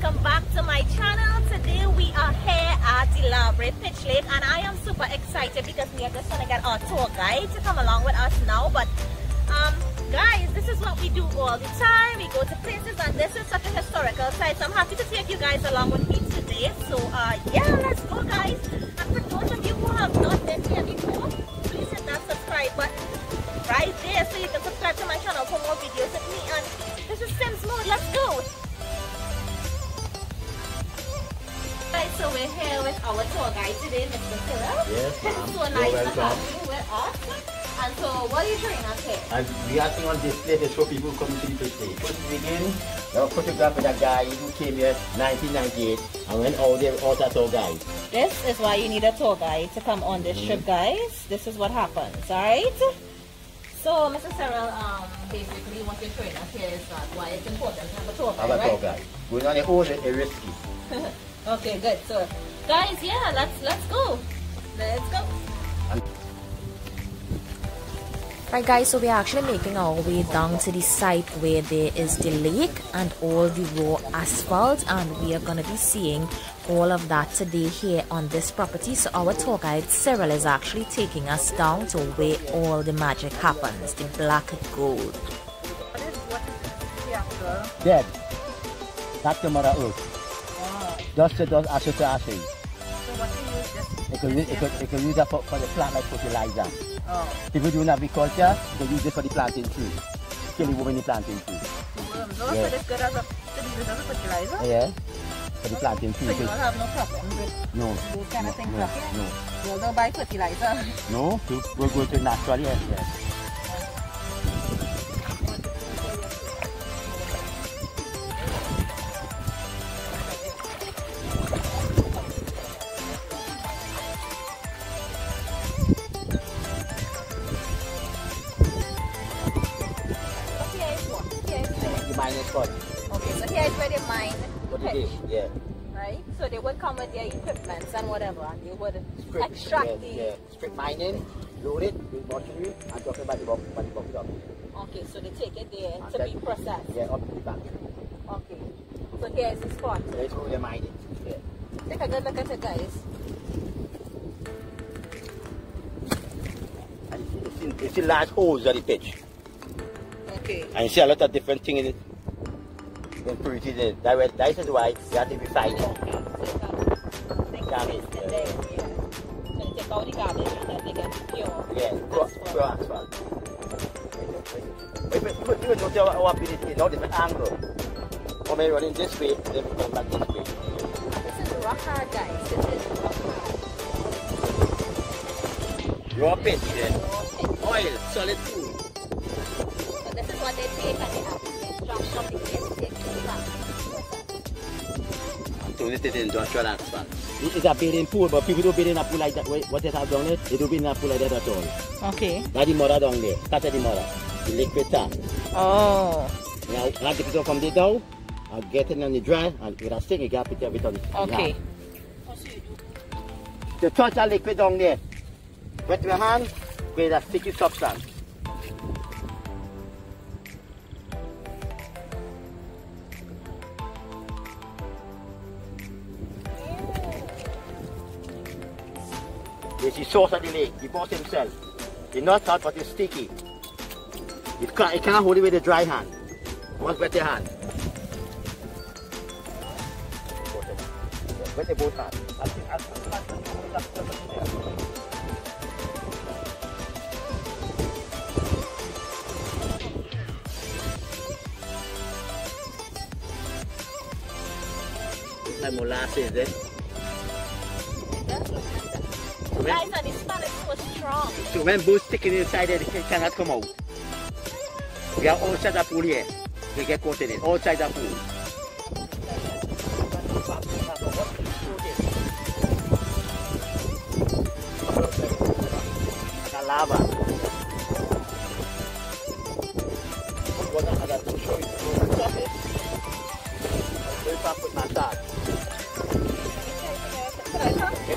welcome back to my channel. Today we are here at the Brea Pitch Lake and I am super excited because we are just going to get our tour guide to come along with us now. But guys, this is what we do all the time. We go to places and this is such a historical site, so I'm happy to take you guys along with me today. So yeah, let's go guys. And for those of you who have not been here before, please hit that subscribe button right there so you can subscribe to my channel for more videos with me. And this is Timz Mode. Let's go. Right, so we're here with our tour guide today, Mr. Cyril. Yes, ma'am. So nice to have you with us. And so, what are you showing us here? And we are seeing on display to show people coming to the pitch lake. First we begin, there was a photograph with a guy who came here in 1998 and went out there with all that tour guide. This is why you need a tour guide to come on this trip, guys. This is what happens, alright? So, Mr. Cyril, basically what you're showing us here is why it's important to have a tour guide, Have a tour guide. Going on your own is risky. Okay, good. So, guys, yeah, let's go. Let's go. Right guys, so we're actually making our way down to the site where there is the lake and all the raw asphalt, and we are going to be seeing all of that today here on this property. So our tour guide Cyril is actually taking us down to where all the magic happens, the black gold. What is the actual? Dead. That's the Mother Earth. Just ashes to ashes. So what do you use this? It can use that for the plant like fertilizer. Oh. If you do agriculture, you can use it for the planting tree. Kill the worm in the planting tree. Worms. Oh, so this good as a fertilizer? Yeah. For the planting tree. So you don't have no problem with those kind of things? No. You'll go buy fertilizer? No, we'll go to naturally, yes. Okay, so here is where they mine pitch. Yeah. Right? So they would come with their equipment and whatever, and they would extract the... Yeah. Strip mining, load it with machinery, and talking about the box up. Okay, so they take it there to be processed. Yeah, up to the factory. Okay. So here is the spot. That's where they're mining. Yeah. Take a good look at it, guys. And it's in large holes at the pitch. Okay. And you see a lot of different things in it. Impurities in it. That is why you have to refine it. Garbage. So they take out the garbage and then they get pure. Yeah, pure asphalt. If you don't tell our ability, no different angle. Or maybe running this way, then we come back this way. This is rock hard, guys. This is rock hard. Raw pitch, yeah. Oil, solid food. So this is what they take and they actually drop something here to take to the back. So this is industrial asphalt. This is a bathing pool, but people don't bathe in a pool like that. What they have down there, they don't bathe in a pool like that at all. Okay. That's the mother down there. That's the mother. The liquid tank. Oh. Now, I take it from the down, I'll get it on the dry, and with a stick, you can put it on the okay. The touch that liquid down there. Wet your hand with a sticky substance. This is the source of the lake, the boss himself. It's not hot, but it's sticky. It can't hold it with a dry hand. Once wet your hand. Wet the both hands. This is molasses, eh? Guys, and the smell is so strong. So when both sticking inside it, it cannot come out. We are outside the pool here. We get caught in it. Outside the pool. The lava. What I got to show you. Put massage.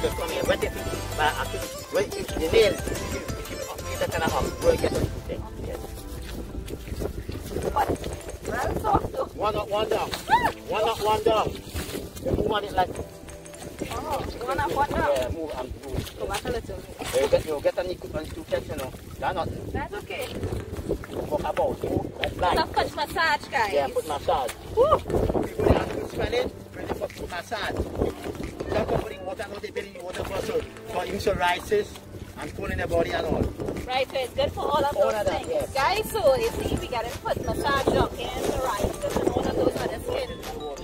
Come here, wet it. But the nails, if you get that kind of up, we'll get it. Yes. One up, one down. One up, one down. You move on it like. Oh, you want to what now? Yeah, move and move. Go back a little. You get an equipment to catch, you know. That's not. That's okay. Walk about, you know. That's blind. It's a foot massage, guys. Yeah, foot massage. Woo! People have to smell it, bring it for foot massage. Don't go putting water, no, they build in the water for psoriasis and pulling the body and all. Right, so it's good for all of those things. Yes. Guys, so you see, we get foot massage, jogging, psoriasis, and all of those other skin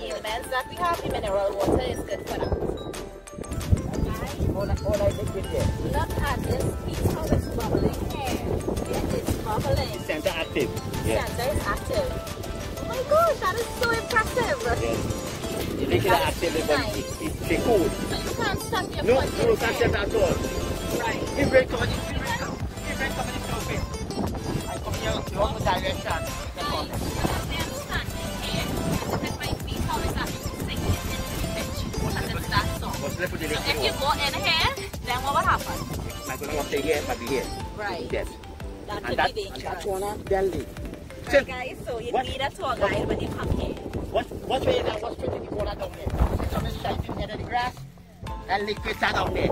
ailments that we have. The mineral water is good for that. All I think with here. Look at this piece, how it's bubbling here. It is bubbling. Center active. Yeah. Center is active. Oh my gosh, that is so impressive. Yes. You make it active, but it's cool. So you can't stop your No, foot. you can't step at all. Right. If break coming in, if break coming in, open. I come here, you want the direction. So if you go in here, then what will happen? I'm going to stay here, but be here. Right. Yes. That And could that, be dangerous. and that's one of Delhi. Right, guys, so you need a tour guide when you come here. What's way now? What's way the water down there? Some is shining into the grass and liquids are down there.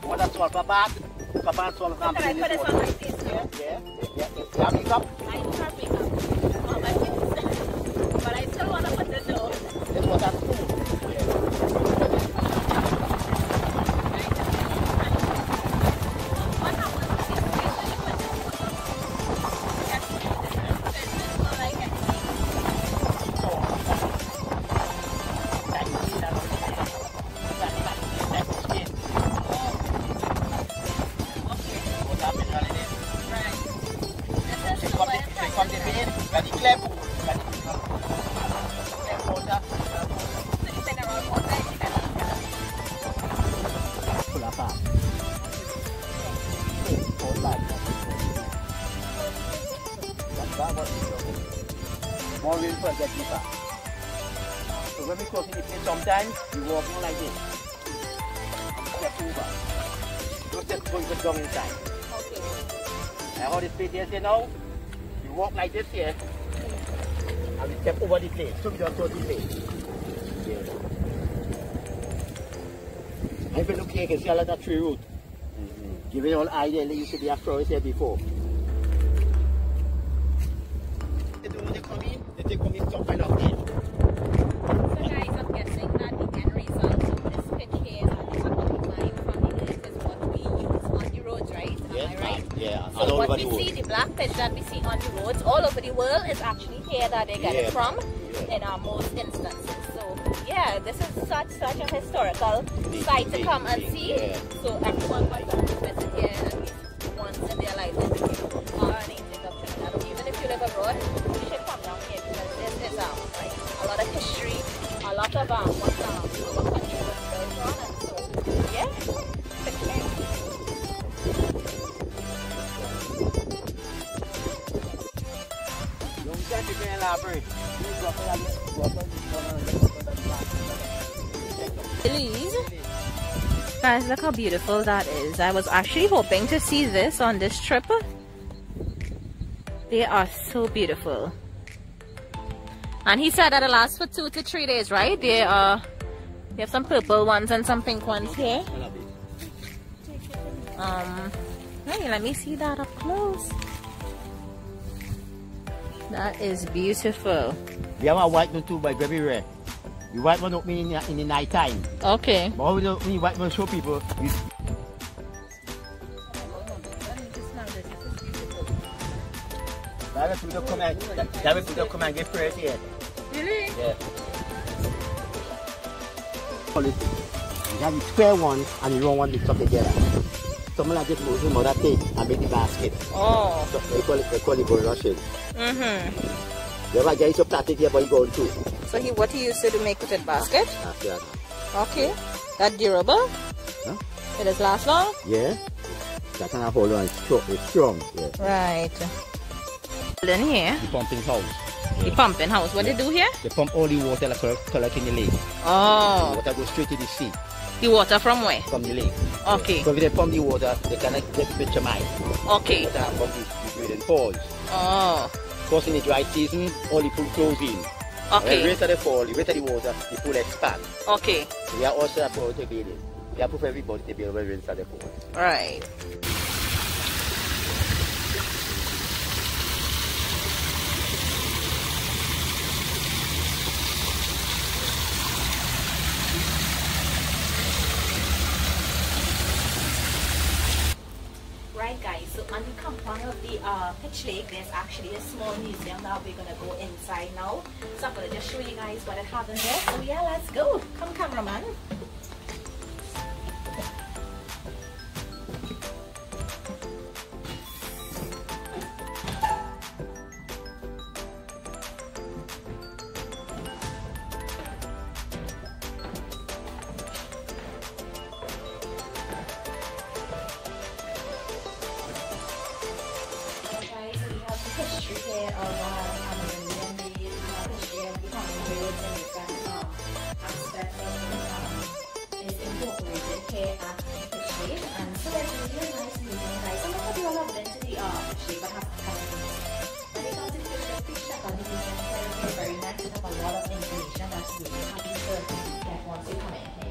What a salt for bath? For bath salt for Can I put this on my face? Yeah. You have makeup? I don't have makeup. Oh, my face is thin. But I still want to put this on. This was at school. What happens if you put this More room for get deeper. So when we close in the place, sometimes you walk on like this. Step over. Don't step going down inside. Okay. And how this place is here now, you walk like this here. And we step over the place. So we just close the place. Yeah. And if you look here, you can see a lot of tree root. Giving you all idea, there used to be a forest here before. They come in some kind of thing. So guys, I'm guessing that the end result of this pitch here that is what we find from the lake is what we use on the roads, right? Am I right? Yeah. So what we see, the black pitch that we see on the roads all over the world is actually here that they get it from in most instances. So yeah, this is such a historical site to come and see. So everyone must visit here at least once in their life or an evening of Trinidad. Even if you live abroad, you should come down here because this is like a lot of history, a lot of what our country was built on, and so yeah. Lilies. Guys, look how beautiful that is. I was actually hoping to see this on this trip. They are so beautiful. And he said that it lasts for 2 to 3 days, right? They have some purple ones and some pink ones here. Hey, let me see that up close. That is beautiful. We have a white one too, but very rare. The white one opening in the night time. Okay. But when the white one show people, that will people come and get first here. Really? Yeah. Quality. You have the square one and the round one mixed up together. Someone like this moves mother take and make the basket. Oh. So they call it gold rushing. Mm-hmm. You ever get some plastic here but you go too. So what he used to make with it basket? Yeah. Okay. That durable? Huh? It does last long? Yeah. That kind of hold on, it's strong. Yeah. Right. Then here. The pumping house. The pumping house. What they do here? They pump all the water that collect in the lake. Oh. The water goes straight to the sea. The water from where? From the lake. Okay. So if they pump the water, they cannot get the picture mine. Okay. But I pump the breeding falls. Oh. Of course, in the dry season, all the pool close in. Okay. When rain started fall, the weight of the water, the pool expand. Okay. So we are also about to build it. We are for everybody to build when rain started fall. Right. Right guys, so on the compound of the Pitch Lake, there's actually a small museum that we're gonna go inside now. So I'm gonna just show you guys what it has in there. So yeah, let's go. Come cameraman. History here of American days, history of the Commonwealth and different aspects of is incorporated here at Pitch Lake. And so it's really nice museum, guys. Some of you all have been to the Pitch Lake but haven't come in. When it comes to Pitch Lake, please check out the museum. It's very nice. They have a lot of information that's really happy to get once you come in here.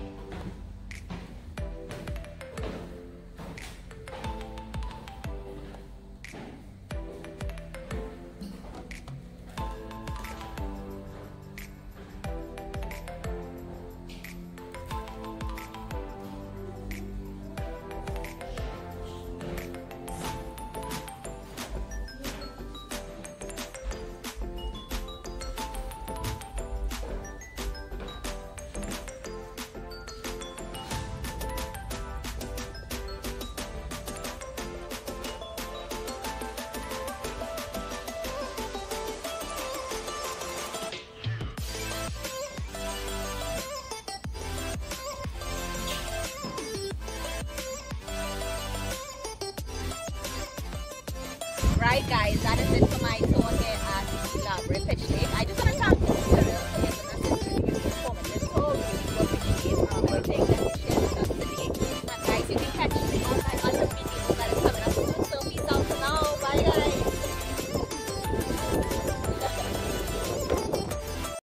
Right guys, that is it for my tour here at Brea Pitch Lake. I just want to thank